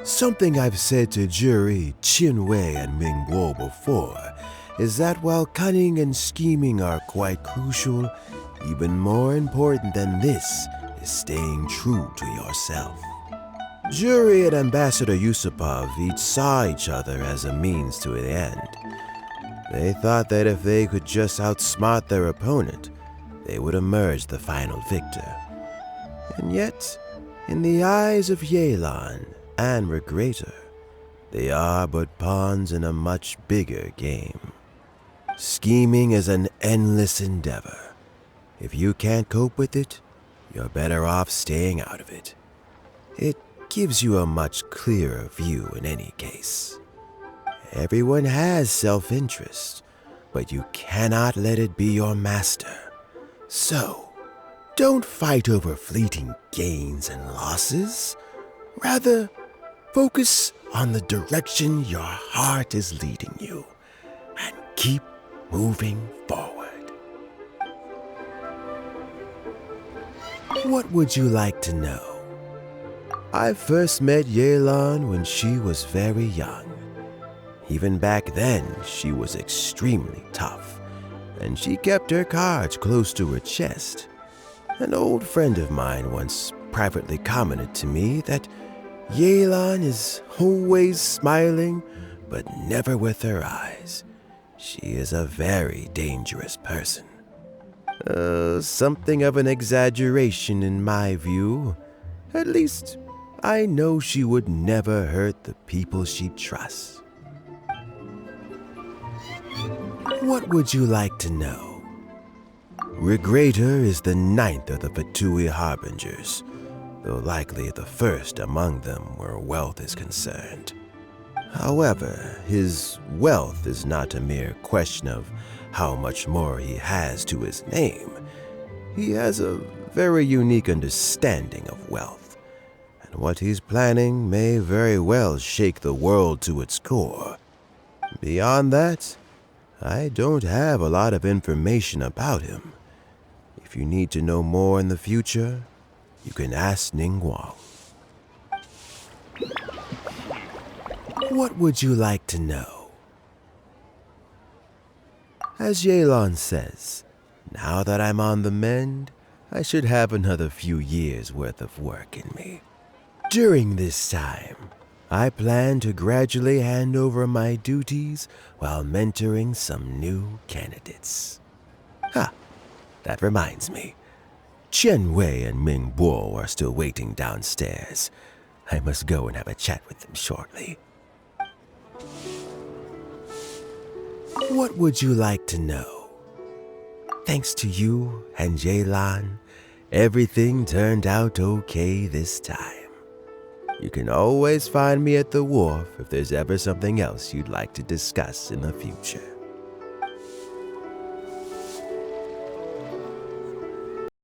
Something I've said to jury Qin Wei and Ming Guo before is that while cunning and scheming are quite crucial, even more important than this is staying true to yourself. Jury and Ambassador Yusupov each saw each other as a means to an end. They thought that if they could just outsmart their opponent, they would emerge the final victor. And yet, in the eyes of Ye Lань and Regrator, they are but pawns in a much bigger game. Scheming is an endless endeavor. If you can't cope with it, you're better off staying out of it. It gives you a much clearer view in any case. Everyone has self-interest, but you cannot let it be your master. So, don't fight over fleeting gains and losses. Rather, focus on the direction your heart is leading you and keep moving forward. What would you like to know? I first met Ye Lань when she was very young. Even back then, she was extremely tough, and she kept her cards close to her chest. An old friend of mine once privately commented to me that Ye Lань is always smiling, but never with her eyes. She is a very dangerous person. Something of an exaggeration in my view. At least, I know she would never hurt the people she trusts. What would you like to know? Regrator is the 9th of the Fatui Harbingers, though likely the first among them where wealth is concerned. However, his wealth is not a mere question of how much more he has to his name. He has a very unique understanding of wealth, and what he's planning may very well shake the world to its core. Beyond that, I don't have a lot of information about him. If you need to know more in the future, you can ask Ning Guang. What would you like to know? As Ye Lань says, now that I'm on the mend, I should have another few years' worth of work in me. During this time, I plan to gradually hand over my duties while mentoring some new candidates. That reminds me. Qian Wei and Ming Guo are still waiting downstairs. I must go and have a chat with them shortly. What would you like to know? Thanks to you and Ye Lань, everything turned out okay this time. You can always find me at the wharf if there's ever something else you'd like to discuss in the future.